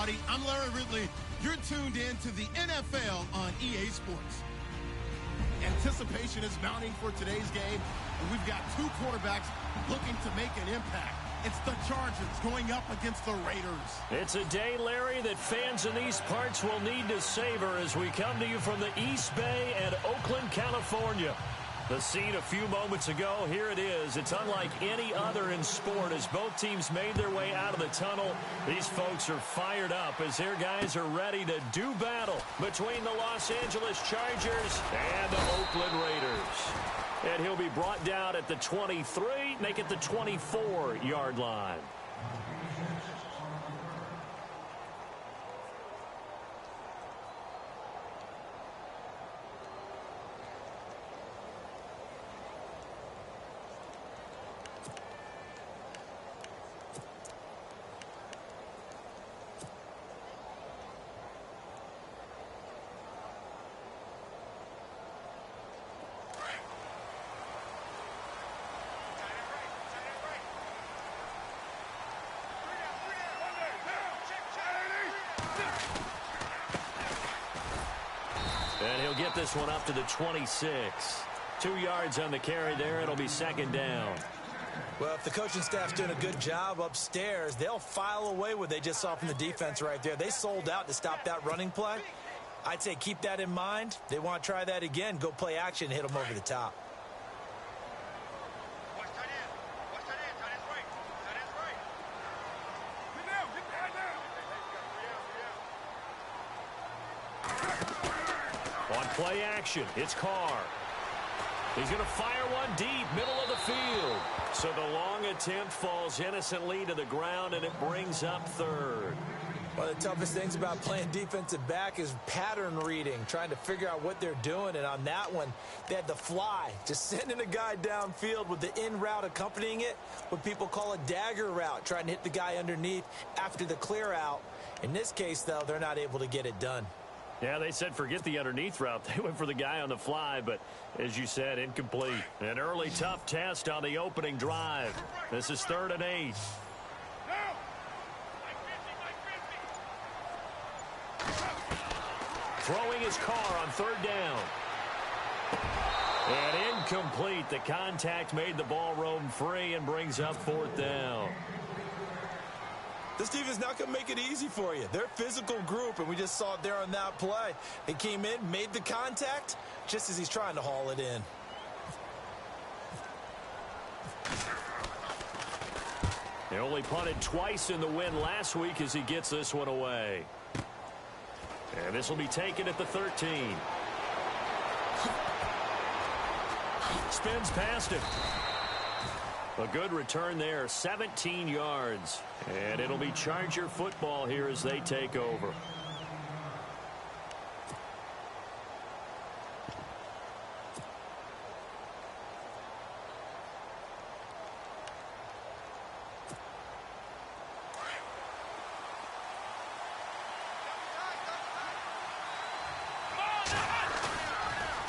everybody. I'm Larry Ridley. You're tuned in to the NFL on EA Sports. Anticipation is mounting for today's game, and we've got two quarterbacks looking to make an impact. It's the Chargers going up against the Raiders. It's a day, Larry, that fans in these parts will need to savor as we come to you from the East Bay and Oakland, California. The scene a few moments ago, here it is. It's unlike any other in sport as both teams made their way out of the tunnel. These folks are fired up as their guys are ready to do battle between the Los Angeles Chargers and the Oakland Raiders. And he'll be brought down at the 23, make it the 24-yard line. And he'll get this one up to the 26. 2 yards on the carry there. It'll be second down. Well, if the coaching staff's doing a good job upstairs, they'll file away what they just saw from the defense right there. They sold out to stop that running play. I'd say keep that in mind. They want to try that again. Go play action, hit them over the top. On play action, it's Carr. He's going to fire one deep, middle of the field. So the long attempt falls innocently to the ground, and it brings up third. One of the toughest things about playing defensive back is pattern reading, trying to figure out what they're doing. And on that one, they had the fly, just sending a guy downfield with the in route accompanying it, what people call a dagger route, trying to hit the guy underneath after the clear out. In this case, though, they're not able to get it done. Yeah, they said forget the underneath route. They went for the guy on the fly, but as you said, incomplete. An early tough test on the opening drive. This is 3rd and 8. Throwing his Carr on 3rd down. And incomplete. The contact made the ball roam free and brings up 4th down. This defense not going to make it easy for you. They're a physical group, and we just saw it there on that play. He came in, made the contact, just as he's trying to haul it in. He only punted twice in the win last week as he gets this one away. And this will be taken at the 13. Spins past him. A good return there, 17 yards. And it'll be Charger football here as they take over.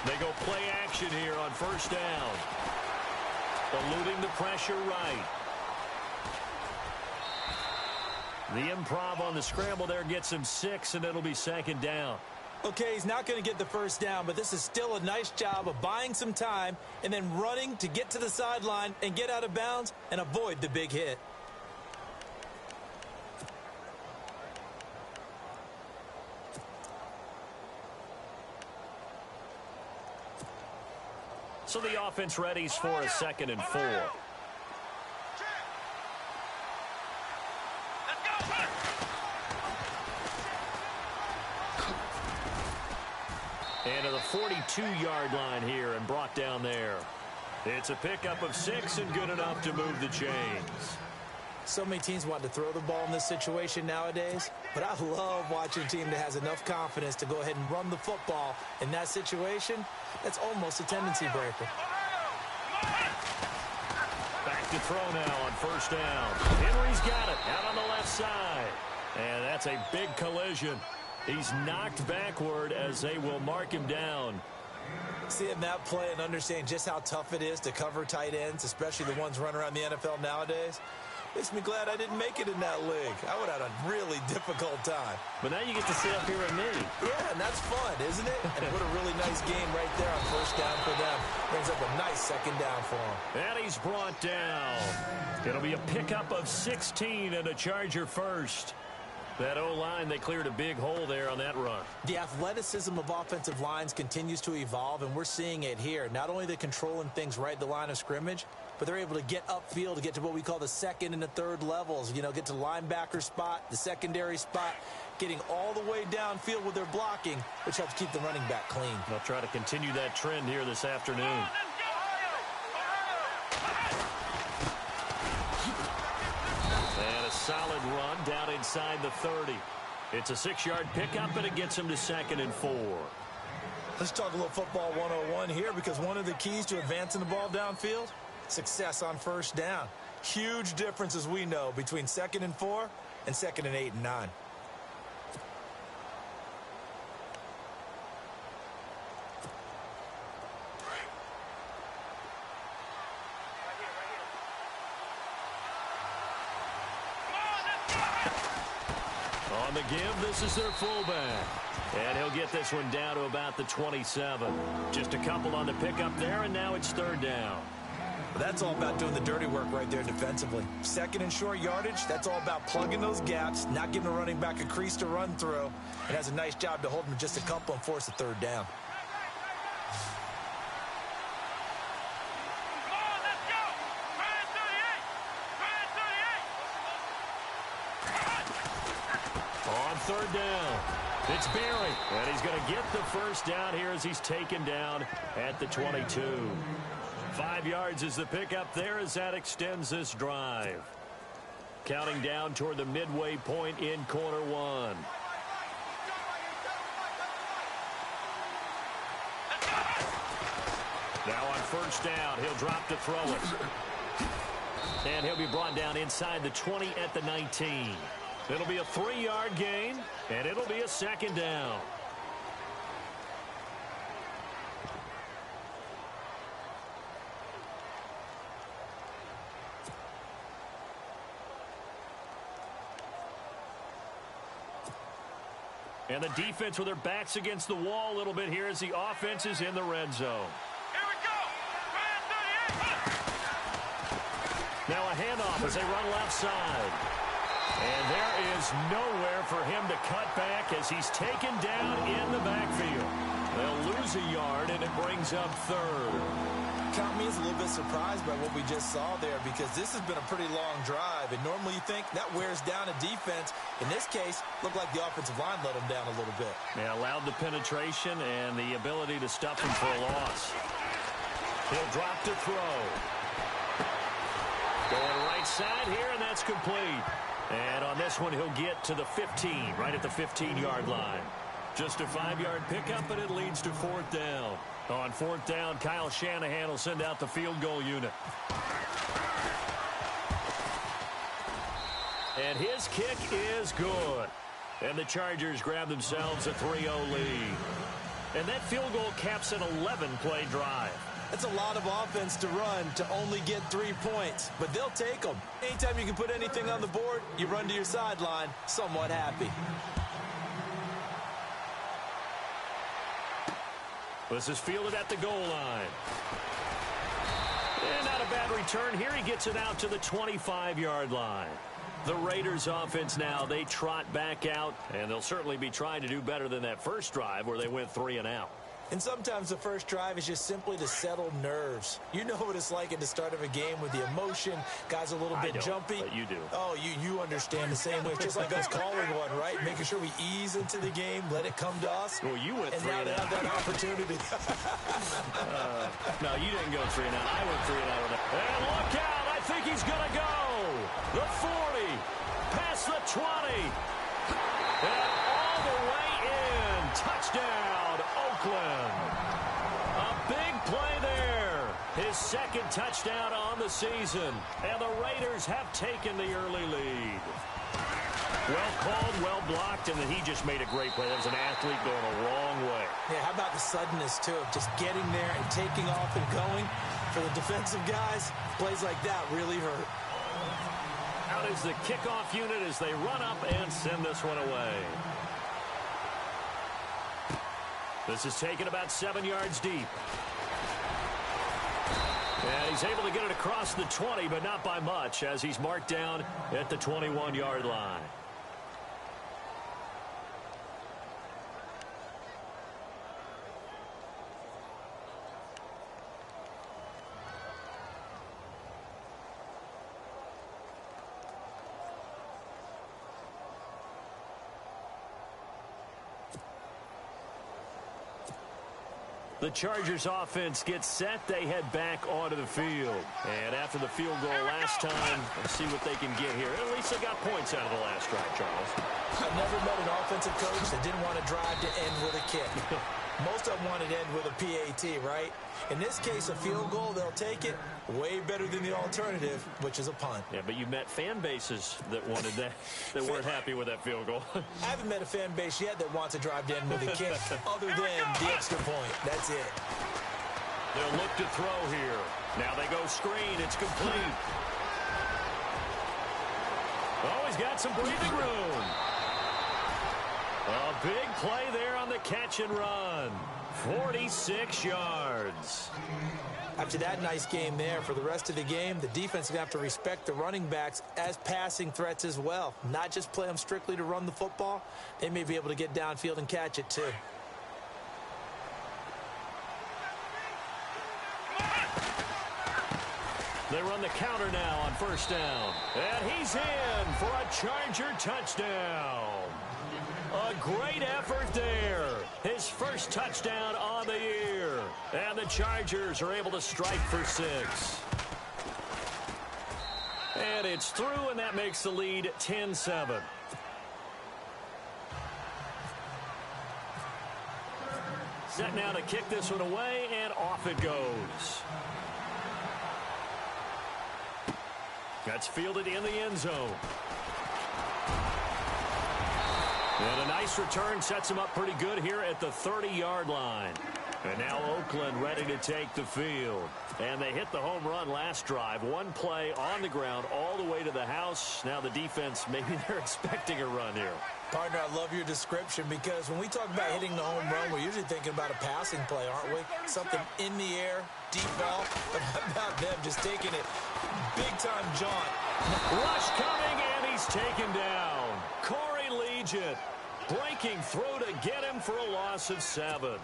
They go play action here on 1st down. Eluding the pressure right. The improv on the scramble there gets him 6, and it'll be 2nd down. Okay, he's not going to get the 1st down, but this is still a nice job of buying some time and then running to get to the sideline and get out of bounds and avoid the big hit. So the offense readies for a 2nd and 4. And to the 42-yard line here and brought down there. It's a pickup of 6 and good enough to move the chains. So many teams want to throw the ball in this situation nowadays, but I love watching a team that has enough confidence to go ahead and run the football in that situation. That's almost a tendency breaker. Back to throw now on 1st down. Henry's got it out on the left side. And that's a big collision. He's knocked backward as they will mark him down. Seeing that play and understanding just how tough it is to cover tight ends, especially the ones running around the NFL nowadays, Makes me glad I didn't make it in that league. I would have had a really difficult time. But now you get to sit up here with me. Yeah, and that's fun, isn't it? And what a really nice game right there on first down for them. Brings up a nice second down for them. And he's brought down. It'll be a pickup of 16 and a Charger first. That O-line, they cleared a big hole there on that run. The athleticism of offensive lines continues to evolve, and we're seeing it here. Not only are they controlling things right at the line of scrimmage, but they're able to get upfield to get to what we call the second and the third levels. You know, get to the linebacker spot, the secondary spot, getting all the way downfield with their blocking, which helps keep the running back clean. They'll try to continue that trend here this afternoon. And a solid run down inside the 30. It's a 6-yard pickup, and it gets him to 2nd and 4. Let's talk a little football 101 here, because one of the keys to advancing the ball downfield, success on first down. Huge difference, as we know, between 2nd and 4 and 2nd and 8 and 9. On the give, this is their fullback. And he'll get this one down to about the 27. Just a couple on the pickup there, and now it's 3rd down. That's all about doing the dirty work right there defensively. 2nd and short yardage, that's all about plugging those gaps, not giving a running back a crease to run through. It has a nice job to hold him just a couple and force a 3rd down. On 3rd down, it's Berry, and he's going to get the first down here as he's taken down at the 22. 5 yards is the pickup there as that extends this drive. Counting down toward the midway point in quarter 1. Now on first down, he'll drop to throw it. And he'll be brought down inside the 20 at the 19. It'll be a 3-yard gain, and it'll be a 2nd down. And the defense with their backs against the wall a little bit here as the offense is in the red zone. Here we go. Now a handoff as they run left side. And there is nowhere for him to cut back as he's taken down in the backfield. They'll lose a yard, and it brings up 3rd. Count me as a little bit surprised by what we just saw there, because this has been a pretty long drive, and normally you think that wears down a defense. In this case, looked like the offensive line let them down a little bit. Yeah, allowed the penetration and the ability to stuff him for a loss. He'll drop to throw. Going right side here, and that's complete. And on this one, he'll get to the 15, right at the 15-yard line. Just a 5-yard pickup, and it leads to 4th down. On 4th down, Kyle Shanahan will send out the field goal unit. And his kick is good. And the Chargers grab themselves a 3-0 lead. And that field goal caps an 11-play drive. That's a lot of offense to run to only get 3 points, but they'll take them. Anytime you can put anything on the board, you run to your sideline somewhat happy. This is fielded at the goal line. And not a bad return here. He gets it out to the 25-yard line. The Raiders offense now, they trot back out, and they'll certainly be trying to do better than that first drive where they went 3 and out. And sometimes the first drive is just simply to settle nerves. You know what it's like at the start of a game with the emotion. Guys a little bit jumpy. But you do. Oh, you understand the same way. It's just like us calling one, right? Making sure we ease into the game, let it come to us. Well, you went 3 and and now out. they have that opportunity. No, you didn't go 3 and out. I went 3 and out. And look out. I think he's going to go. The 40. Past the 20. And all the way in. Touchdown, Oakland. A big play there. His 2nd touchdown on the season. And the Raiders have taken the early lead. Well called, well blocked, and then he just made a great play. That was an athlete going a long way. Yeah, how about the suddenness, too, of just getting there and taking off and going? For the defensive guys, plays like that really hurt. Out is the kickoff unit as they run up and send this one away. This is taken about 7 yards deep. And he's able to get it across the 20, but not by much, as he's marked down at the 21-yard line. The Chargers offense gets set. They head back onto the field. And after the field goal last time, let's see what they can get here. At least they got points out of the last drive, Charles. I've never met an offensive coach that didn't want to drive to end with a kick. Most of them wanted to end with a PAT, right? In this case, a field goal, they'll take it. Way better than the alternative, which is a punt. Yeah, but you met fan bases that wanted that, that weren't happy with that field goal. I haven't met a fan base yet that wants to drive to end with a kick, other than the extra point. That's it. They'll look to throw here. Now they go screen. It's complete. Oh, he's got some breathing room. A big play there on the catch and run. 46 yards. After that nice game there, for the rest of the game, the defense is going to have to respect the running backs as passing threats as well. Not just play them strictly to run the football. They may be able to get downfield and catch it too. They run the counter now on first down. And he's in for a Charger touchdown. A great effort there. His first touchdown on the year. And the Chargers are able to strike for 6. And it's through, and that makes the lead 10-7. Set now to kick this one away, and off it goes. That's fielded in the end zone. And a nice return sets him up pretty good here at the 30-yard line. And now Oakland ready to take the field. And they hit the home run last drive. One play on the ground all the way to the house. Now the defense, maybe they're expecting a run here. Partner, I love your description, because when we talk about hitting the home run, we're usually thinking about a passing play, aren't we? Something in the air, deep ball. But how about them just taking it big-time jaunt? Rush coming, and he's taken down. Corey Legion breaking through to get him for a loss of 7.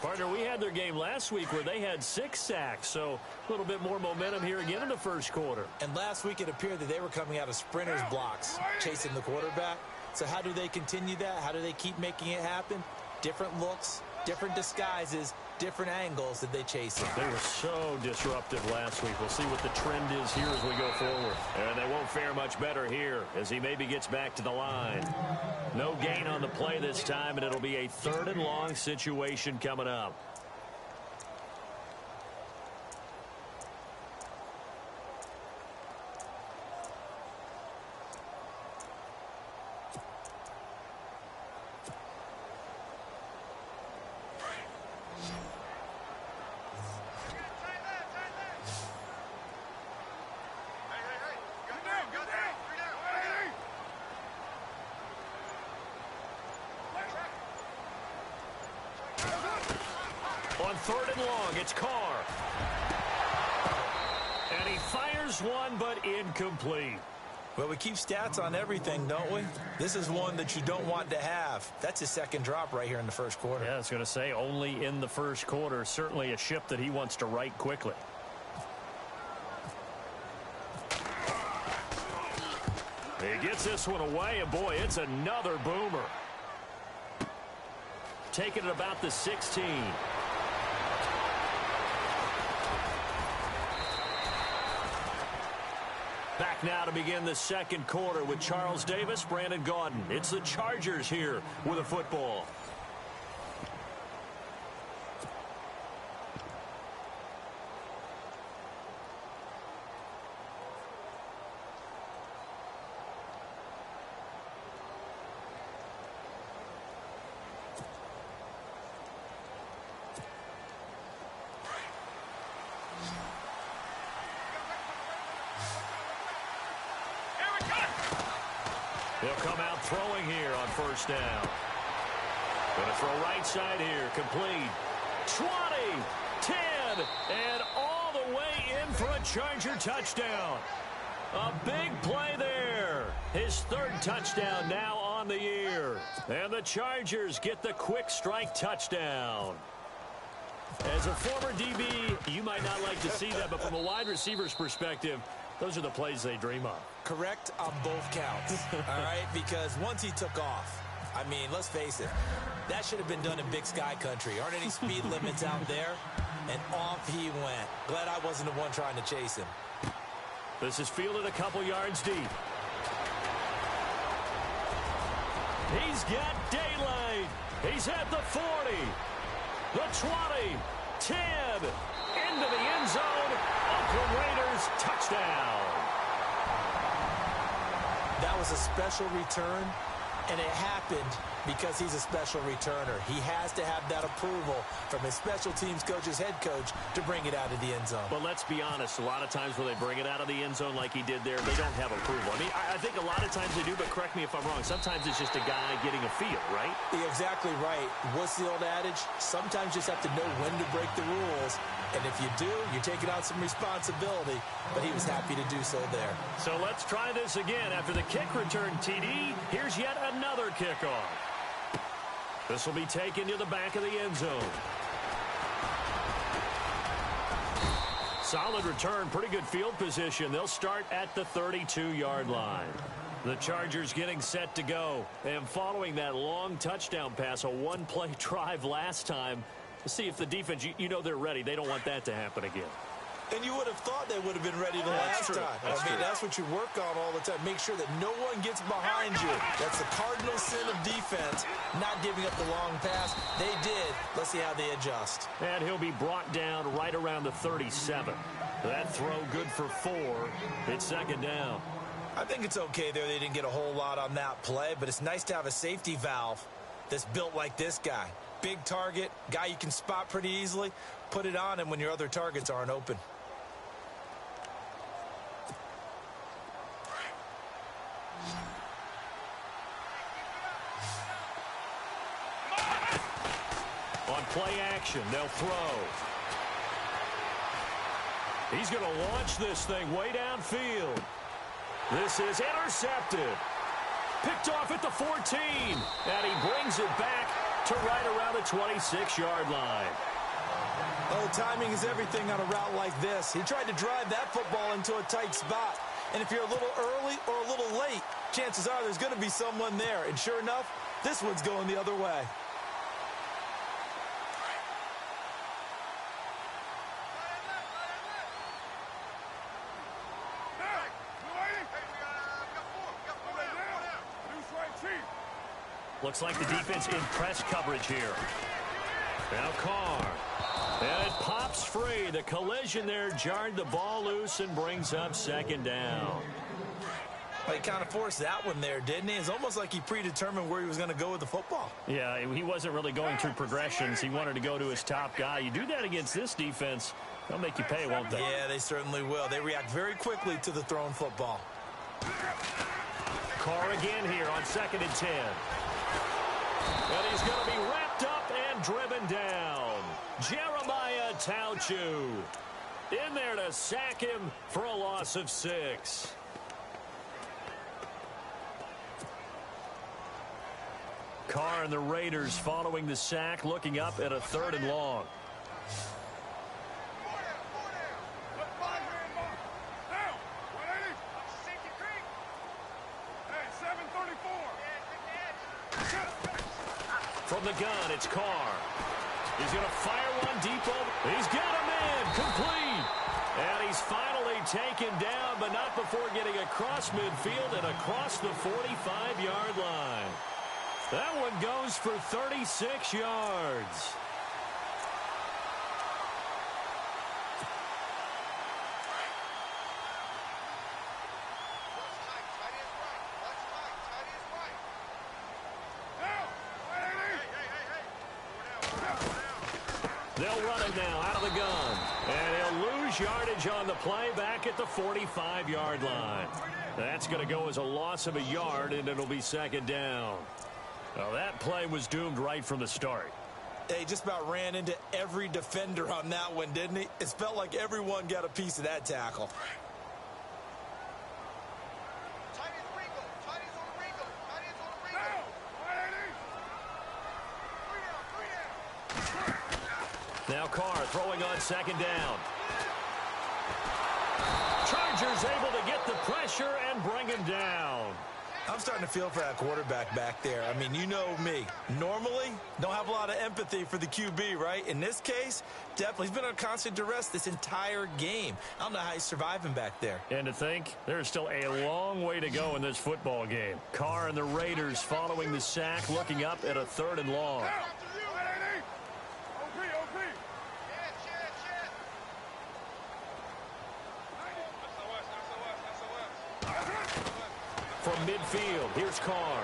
Partner, we had their game last week where they had 6 sacks, so a little bit more momentum here again in the first quarter. And last week it appeared that they were coming out of sprinters blocks, chasing the quarterback. So how do they continue that? How do they keep making it happen? Different looks, different disguises, different angles that they chase it. They were so disruptive last week. We'll see what the trend is here as we go forward. And they won't fare much better here as he maybe gets back to the line. No gain on the play this time, and it'll be a 3rd and long situation coming up. On 3rd and long, it's Carr. And he fires one, but incomplete. Well, we keep stats on everything, don't we? This is one that you don't want to have. That's his 2nd drop right here in the first quarter. Yeah, I was going to say, only in the first quarter. Certainly a ship that he wants to right quickly. He gets this one away, and boy, it's another boomer. Taking it about the 16. Back now to begin the second quarter with Charles Davis, Brandon Gaudin. It's the Chargers here with a football. They'll come out throwing here on first down. Going to throw right side here. Complete. 20, 10, and all the way in for a Charger touchdown. A big play there. His third touchdown now on the year. And the Chargers get the quick strike touchdown. As a former DB, you might not like to see that, but from a wide receiver's perspective, those are the plays they dream of. Correct on both counts, all right? Because once he took off, I mean, let's face it, that should have been done in Big Sky Country. Aren't any speed limits out there? And off he went. Glad I wasn't the one trying to chase him. This is fielded a couple yards deep. He's got daylight. He's at the 40, the 20, 10, into the end zone. Oakland Raiders touchdown. That was a special return, and it happened because he's a special returner. He has to have that approval from his special teams coach's head coach to bring it out of the end zone. But let's be honest, a lot of times when they bring it out of the end zone like he did there, they don't have approval. I mean, I think a lot of times they do, but correct me if I'm wrong. Sometimes it's just a guy getting a feel, right? You're exactly right. What's the old adage? Sometimes you just have to know when to break the rules. And if you do, you're taking on some responsibility. But he was happy to do so there. So let's try this again. After the kick return TD, here's yet another kickoff. This will be taken to the back of the end zone. Solid return, pretty good field position. They'll start at the 32-yard line. The Chargers getting set to go. And following that long touchdown pass, a one-play drive last time, let's see if the defense, you know they're ready. They don't want that to happen again. And you would have thought they would have been ready the last time. That's what you work on all the time. Make sure that no one gets behind you. That's the cardinal sin of defense, not giving up the long pass. They did. Let's see how they adjust. And he'll be brought down right around the 37. That throw good for 4. It's second down. I think it's okay there. They didn't get a whole lot on that play, but it's nice to have a safety valve that's built like this guy. Big target, guy you can spot pretty easily. Put it on him when your other targets aren't open. On play action, they'll throw. He's going to launch this thing way downfield. This is intercepted. Picked off at the 14. And he brings it back to right around the 26-yard line. Oh, timing is everything on a route like this. He tried to drive that football into a tight spot. And if you're a little early or a little late, chances are there's going to be someone there. And sure enough, this one's going the other way. Looks like the defense in press coverage here. Now Carr. And it pops free. The collision there jarred the ball loose and brings up second down. Well, he kind of forced that one there, didn't he? It's almost like he predetermined where he was going to go with the football. Yeah, he wasn't really going through progressions. He wanted to go to his top guy. You do that against this defense, they'll make you pay, won't they? Yeah, they certainly will. They react very quickly to the thrown football. Carr again here on 2nd and 10. And he's going to be wrapped up and driven down. Jeremiah Tauchu in there to sack him for a loss of 6. Carr and the Raiders following the sack, looking up at a 3rd and long. From the gun, it's Carr. He's going to fire one deep over. He's got a man complete. And he's finally taken down, but not before getting across midfield and across the 45-yard line. That one goes for 36 yards. They'll run it now out of the gun. And he'll lose lose yardage on the play back at the 45-yard line. That's going to go as a loss of a yard, and it'll be second down. Well, that play was doomed right from the start. He just about ran into every defender on that one, didn't he? It felt like everyone got a piece of that tackle. Now Carr throwing on second down. Chargers able to get the pressure and bring him down. I'm starting to feel for that quarterback back there. I mean, you know me. Normally, don't have a lot of empathy for the QB, right? In this case, definitely. He's been on constant duress this entire game. I don't know how he's surviving back there. And to think, there's still a long way to go in this football game. Carr and the Raiders following the sack, looking up at a 3rd and long. From midfield, here's Carr.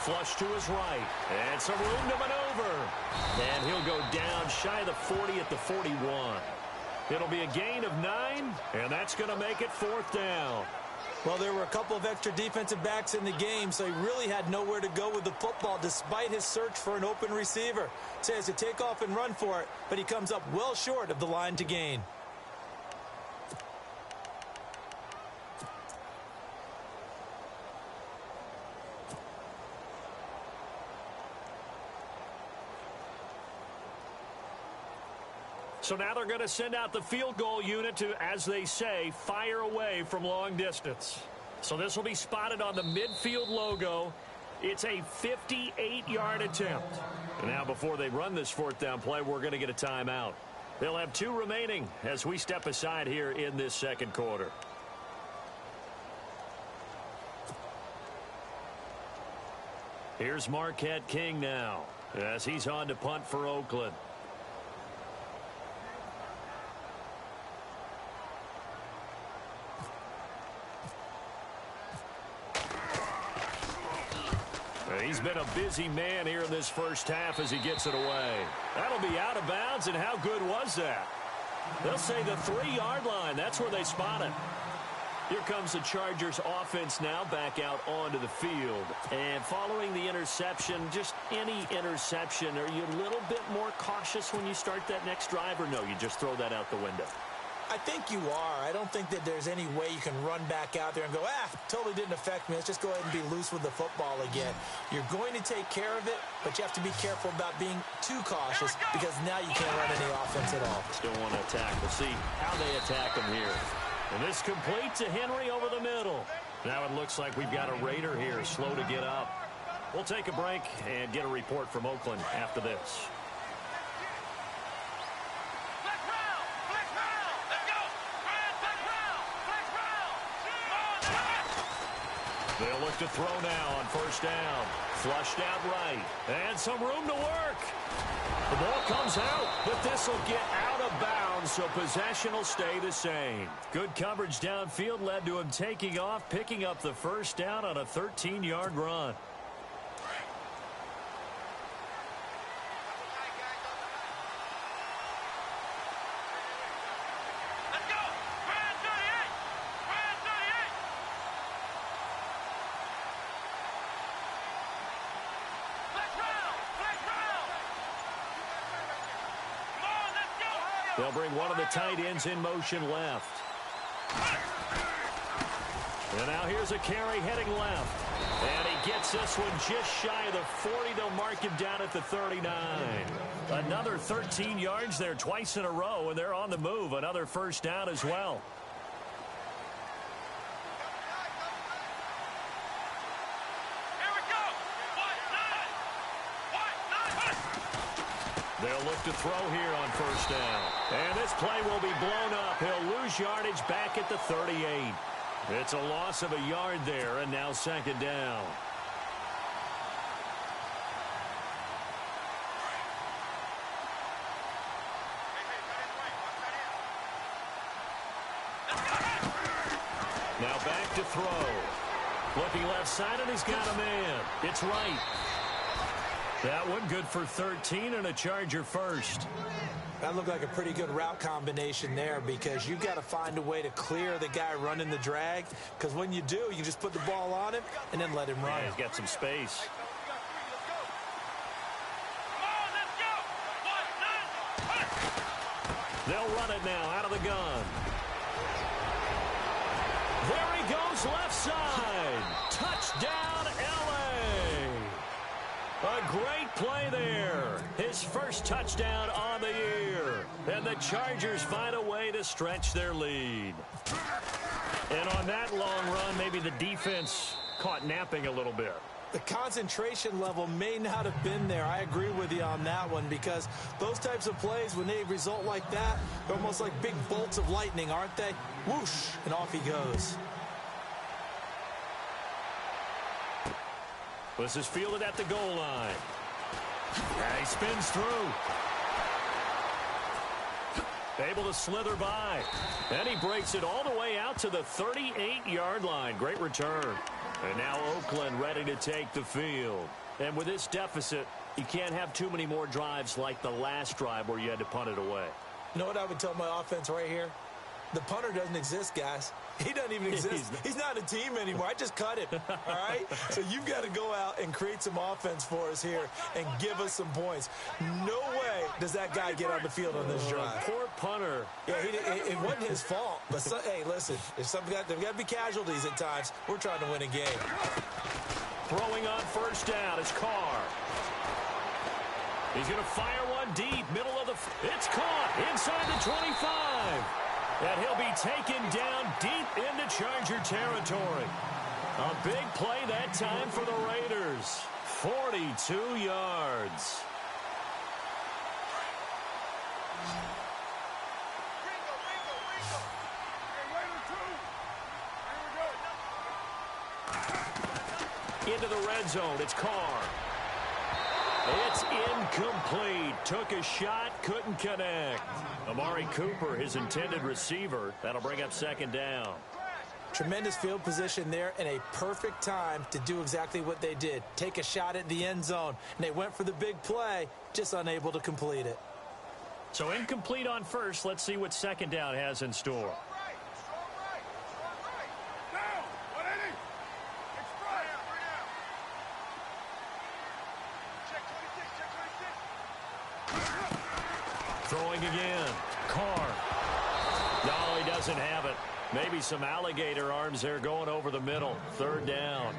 Flush to his right. And some room to maneuver. And he'll go down shy of the 40 at the 41. It'll be a gain of 9, and that's going to make it 4th down. Well, there were a couple of extra defensive backs in the game, so he really had nowhere to go with the football despite his search for an open receiver. So he has to take off and run for it, but he comes up well short of the line to gain. So now they're going to send out the field goal unit to, as they say, fire away from long distance. So this will be spotted on the midfield logo. It's a 58-yard attempt. And now before they run this 4th down play, we're going to get a timeout. They'll have 2 remaining as we step aside here in this 2nd quarter. Here's Marquette King now as he's on to punt for Oakland. He's been a busy man here in this first half as he gets it away. That'll be out of bounds, and how good was that? They'll say the 3-yard line. That's where they spot it. Here comes the Chargers offense now back out onto the field. And following the interception, just any interception, are you a little bit more cautious when you start that next drive, or no, you just throw that out the window? I think you are. I don't think that there's any way you can run back out there and go, totally didn't affect me. Let's just go ahead and be loose with the football again. You're going to take care of it, but you have to be careful about being too cautious because now you can't run any offense at all. Still want to attack. We'll see how they attack him here. And this complete to Henry over the middle. Now it looks like we've got a Raider here, slow to get up. We'll take a break and get a report from Oakland after this. They'll look to throw now on 1st down. Flushed out right. And some room to work. The ball comes out, but this will get out of bounds, so possession will stay the same. Good coverage downfield led to him taking off, picking up the 1st down on a 13-yard run. They'll bring one of the tight ends in motion left. And now here's a carry heading left. And he gets this one just shy of the 40. They'll mark him down at the 39. Another 13 yards there twice in a row, and they're on the move. Another 1st down as well. They'll look to throw here on 1st down. And this play will be blown up. He'll lose yardage back at the 38. It's a loss of a yard there, and now 2nd down. Now back to throw. Looking left side, and he's got a man. It's right. That one good for 13 and a Charger first. That looked like a pretty good route combination there because you've got to find a way to clear the guy running the drag, because when you do, you just put the ball on him and then let him run. Yeah, he's got some space. They'll run it now out of the gun. There he goes left side. Touchdown, L.A. A great play there. His first touchdown on the year. And the Chargers find a way to stretch their lead. And on that long run, maybe the defense caught napping a little bit. The concentration level may not have been there. I agree with you on that one, because those types of plays, when they result like that, they're almost like big bolts of lightning, aren't they? Whoosh, and off he goes. This is fielded at the goal line. And he spins through. Able to slither by. And he breaks it all the way out to the 38-yard line. Great return. And now Oakland ready to take the field. And with this deficit, you can't have too many more drives like the last drive where you had to punt it away. You know what I would tell my offense right here? The punter doesn't exist, guys. He doesn't even exist. He's not a team anymore. I just cut him, all right? So you've got to go out and create some offense for us here and give us some points. No way does that guy get on the field on this drive. Poor punter. Yeah, it wasn't his fault. But, hey, listen, there's got to be casualties at times. We're trying to win a game. Throwing on first down is Carr. He's going to fire one deep, middle of the... It's caught inside the 25. And he'll be taken down deep into Charger territory. A big play that time for the Raiders. 42 yards. Into the red zone, it's Carr. It's incomplete. Took a shot, couldn't connect. Amari Cooper, his intended receiver. That'll bring up second down. Tremendous field position there and a perfect time to do exactly what they did. Take a shot at the end zone. And they went for the big play, just unable to complete it. So incomplete on first. Let's see what second down has in store. Throwing again. Carr. No, he doesn't have it. Maybe some alligator arms there going over the middle. Third down.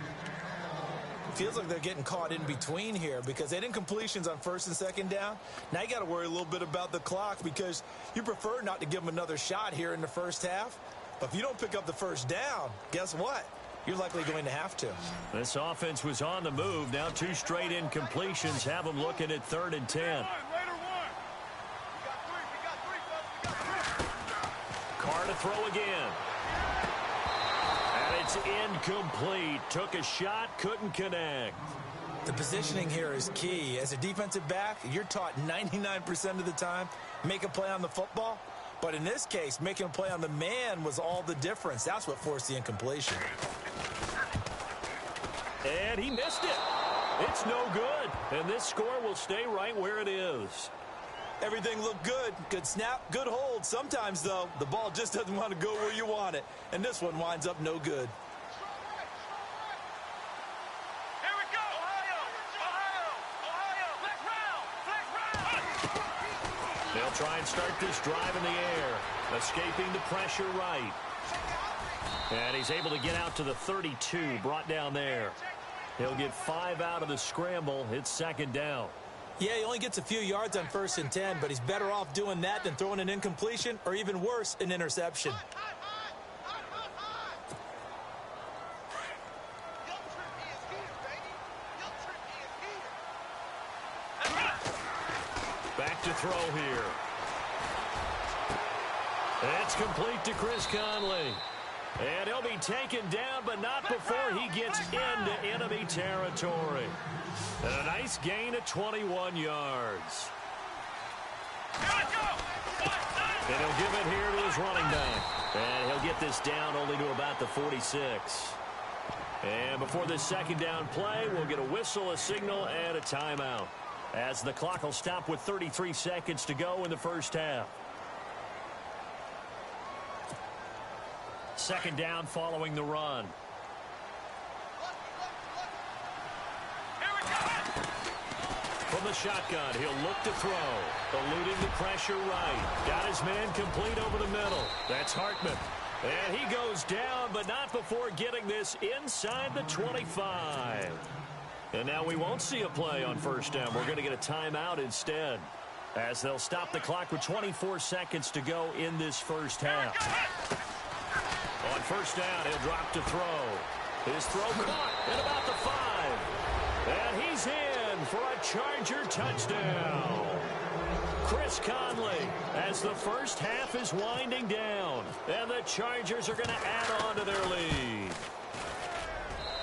Feels like they're getting caught in between here because they didn't completions on first and second down. Now you got to worry a little bit about the clock because you prefer not to give them another shot here in the first half. But if you don't pick up the first down, guess what? You're likely going to have to. This offense was on the move. Now two straight incompletions have them looking at 3rd and 10. Carr to throw again. And it's incomplete. Took a shot, couldn't connect. The positioning here is key. As a defensive back, you're taught 99% of the time, make a play on the football. But in this case, making a play on the man was all the difference. That's what forced the incompletion. And he missed it. It's no good. And this score will stay right where it is. Everything looked good. Good snap, good hold. Sometimes, though, the ball just doesn't want to go where you want it. And this one winds up no good. Here we go. Ohio. Flag round. They'll try and start this drive in the air. Escaping the pressure right. And he's able to get out to the 32. Brought down there. He'll get 5 out of the scramble. It's second down. Yeah, he only gets a few yards on 1st and 10, but he's better off doing that than throwing an incompletion or even worse, an interception. Back to throw here. It's complete to Chris Conley. And he'll be taken down, but not before he gets into enemy territory. And a nice gain of 21 yards. And he'll give it here to his running back. And he'll get this down only to about the 46. And before this second down play, we'll get a whistle, a signal, and a timeout, as the clock will stop with 33 seconds to go in the first half. Second down following the run. From the shotgun, he'll look to throw. Eluding the pressure right. Got his man complete over the middle. That's Hartman. And he goes down, but not before getting this inside the 25. And now we won't see a play on first down. We're going to get a timeout instead, as they'll stop the clock with 24 seconds to go in this first half. On first down, he'll drop to throw. His throw caught at about the 5. And he's in for a Charger touchdown. Chris Conley, as the first half is winding down. And the Chargers are going to add on to their lead.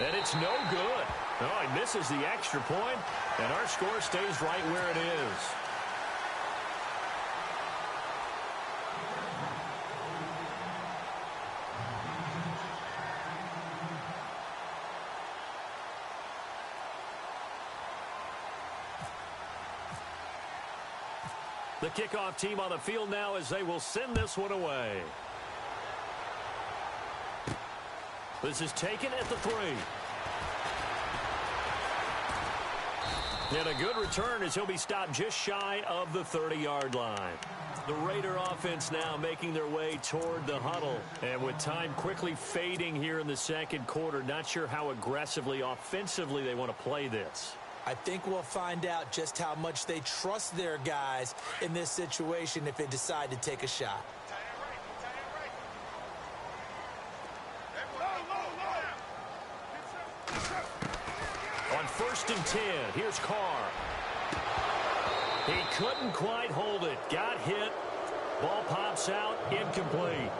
And it's no good. Oh, he misses the extra point, and our score stays right where it is. The kickoff team on the field now, as they will send this one away. This is taken at the 3. And a good return, as he'll be stopped just shy of the 30-yard line. The Raider offense now making their way toward the huddle. And with time quickly fading here in the second quarter, not sure how aggressively, offensively they want to play this. I think we'll find out just how much they trust their guys in this situation if they decide to take a shot. On 1st and 10, here's Carr. He couldn't quite hold it. Got hit. Ball pops out. Incomplete.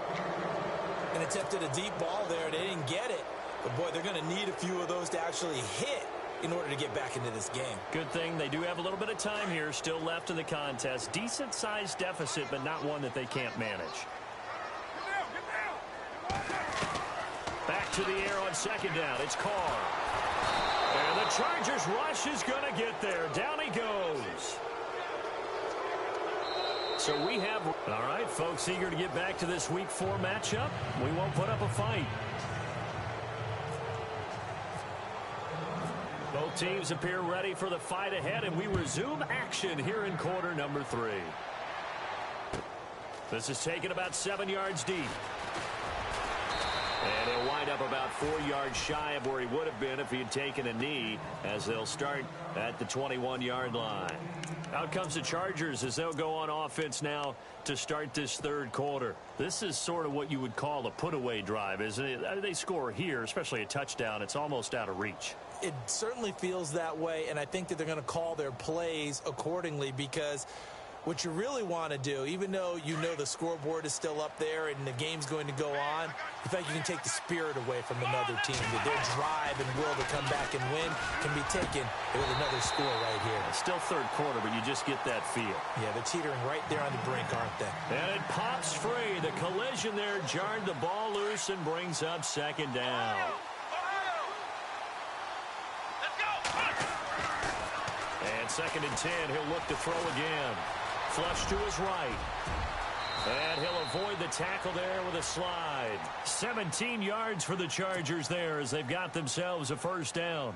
And attempted a deep ball there. They didn't get it. But, boy, they're going to need a few of those to actually hit in order to get back into this game. Good thing they do have a little bit of time here still left in the contest. Decent-sized deficit, but not one that they can't manage. Back to the air on second down. It's Carr. And the Chargers rush is going to get there. Down he goes. So we have... All right, folks, eager to get back to this Week 4 matchup. We won't put up a fight. Both teams appear ready for the fight ahead, and we resume action here in quarter number 3. This is taken about 7 yards deep. And he'll wind up about 4 yards shy of where he would have been if he had taken a knee, as they'll start at the 21-yard line. Out comes the Chargers as they'll go on offense now to start this third quarter. This is sort of what you would call a put-away drive, isn't it? They score here, especially a touchdown. It's almost out of reach. It certainly feels that way, and I think that they're going to call their plays accordingly, because what you really want to do, even though you know the scoreboard is still up there and the game's going to go on, in fact, you can take the spirit away from another team. That their drive and will to come back and win can be taken with another score right here. It's still third quarter, but you just get that feel. Yeah, they're teetering right there on the brink, aren't they? And it pops free. The collision there jarred the ball loose and brings up second down. And 2nd and 10, he'll look to throw again. Flush to his right. And he'll avoid the tackle there with a slide. 17 yards for the Chargers there as they've got themselves a first down.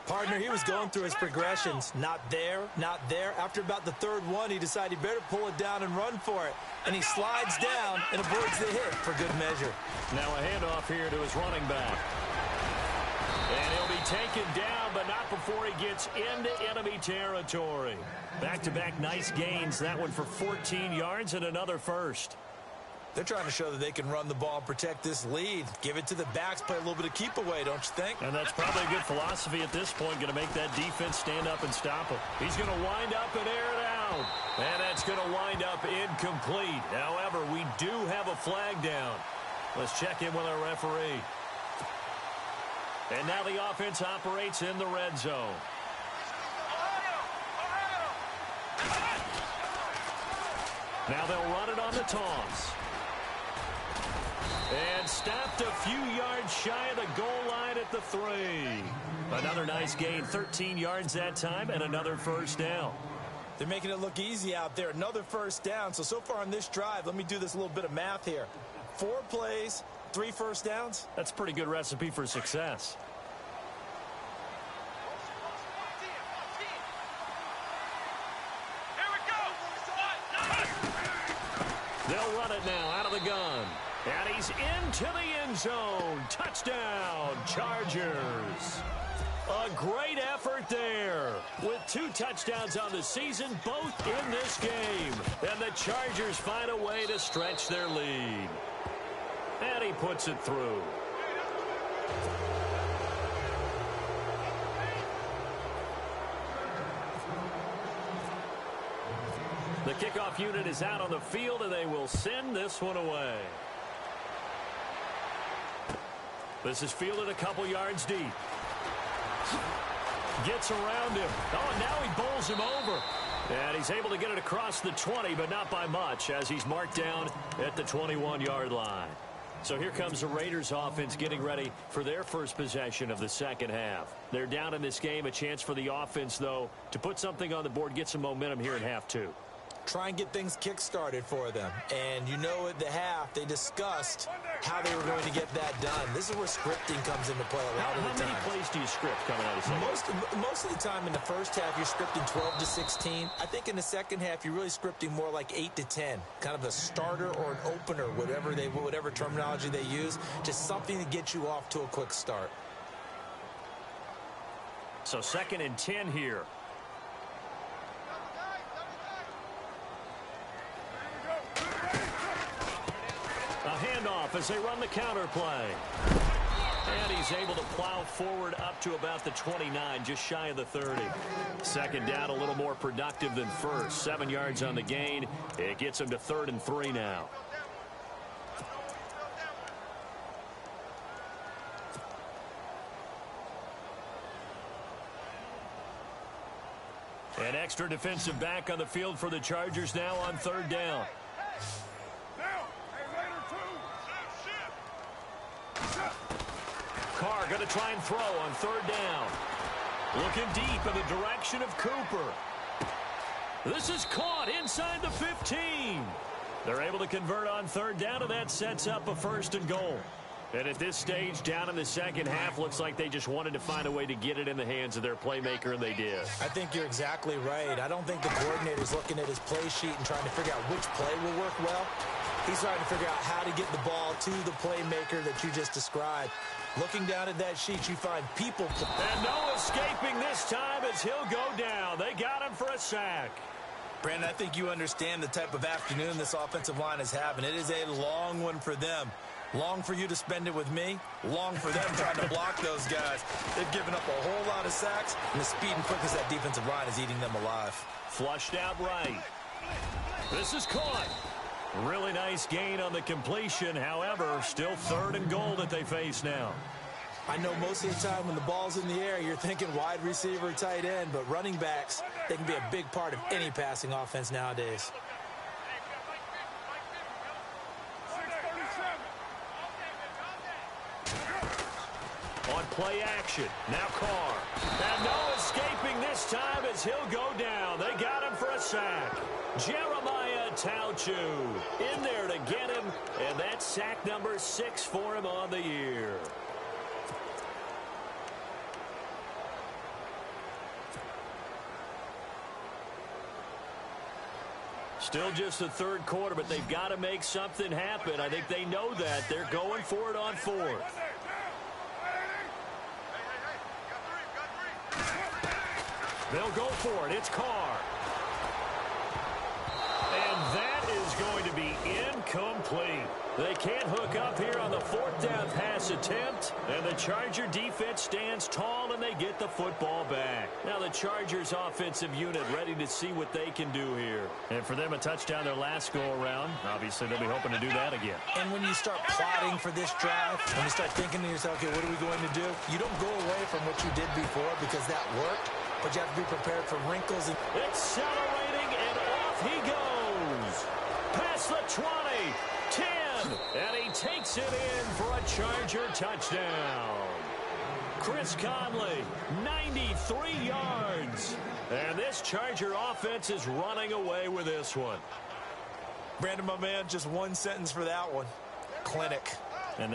Partner, he was going through his progressions. Not there, not there. After about the third one, he decided he better pull it down and run for it. And he slides down and avoids the hit for good measure. Now a handoff here to his running back. And he'll be taken down, but not before he gets into enemy territory. Back-to-back nice gains. That one for 14 yards and another first. They're trying to show that they can run the ball and protect this lead. Give it to the backs, play a little bit of keep away, don't you think? And that's probably a good philosophy at this point, going to make that defense stand up and stop him. He's going to wind up and air it out. And that's going to wind up incomplete. However, we do have a flag down. Let's check in with our referee. And now the offense operates in the red zone. Now they'll run it on the toss. And stopped a few yards shy of the goal line at the 3. Another nice gain, 13 yards that time, and another first down. They're making it look easy out there. Another first down. So far on this drive, let me do this little bit of math here. 4 plays, 3 first downs. That's a pretty good recipe for success. Here we go. They'll run it now out of the gun. And he's into the end zone. Touchdown, Chargers. A great effort there. With 2 touchdowns on the season, both in this game. And the Chargers find a way to stretch their lead. And he puts it through. The kickoff unit is out on the field, and they will send this one away. This is fielded a couple yards deep. Gets around him. Oh, and now he bowls him over. And he's able to get it across the 20, but not by much, as he's marked down at the 21-yard line. So here comes the Raiders offense getting ready for their first possession of the second half. They're down in this game. A chance for the offense, though, to put something on the board, get some momentum here in half 2. Try and get things kick-started for them. And you know at the half, they discussed how they were going to get that done. This is where scripting comes into play a lot of the time. How many plays do you script coming out of second? Most of the time in the first half, you're scripting 12 to 16. I think in the second half, you're really scripting more like 8 to 10. Kind of a starter or an opener, whatever terminology they use. Just something to get you off to a quick start. So 2nd and 10 here. A handoff as they run the counter play. And he's able to plow forward up to about the 29, just shy of the 30. Second down, a little more productive than first. 7 yards on the gain. It gets him to 3rd and 3 now. An extra defensive back on the field for the Chargers now on 3rd down. Carr going to try and throw on 3rd down. Looking deep in the direction of Cooper. This is caught inside the 15. They're able to convert on 3rd down, and that sets up a 1st and goal. And at this stage, down in the second half, looks like they just wanted to find a way to get it in the hands of their playmaker, and they did. I think you're exactly right. I don't think the coordinator's looking at his play sheet and trying to figure out which play will work well. He's trying to figure out how to get the ball to the playmaker that you just described. Looking down at that sheet, you find people. And no escaping this time as he'll go down. They got him for a sack. Brandon, I think you understand the type of afternoon this offensive line is having. It is a long one for them. Long for you to spend it with me. Long for them trying to block those guys. They've given up a whole lot of sacks, and the speed and quickness of that defensive line is eating them alive. Flushed out right. This is caught. Really nice gain on the completion. However, still 3rd and goal that they face now. I know most of the time when the ball's in the air, you're thinking wide receiver, tight end, but running backs, they can be a big part of any passing offense nowadays. On play action, now Carr. And no escaping this time as he'll go down. They got him for a sack. Jeremiah Tauchu in there to get him, and that's sack number 6 for him on the year. Still just the 3rd quarter, but they've got to make something happen. I think they know that. They're going for it on 4th. They'll go for it. It's Carr. And that is going to be incomplete. They can't hook up here on the 4th down pass attempt. And the Charger defense stands tall, and they get the football back. Now the Chargers offensive unit ready to see what they can do here. And for them, a touchdown their last go-around. Obviously, they'll be hoping to do that again. And when you start plotting for this drive, when you start thinking to yourself, okay, what are we going to do? You don't go away from what you did before because that worked. But you have to be prepared for wrinkles. Accelerating, and off he goes. Past the 20, 10, And he takes it in for a Charger touchdown. Chris Conley, 93 yards. And this Charger offense is running away with this one. Brandon, my man, just one sentence for that one. Clinic. And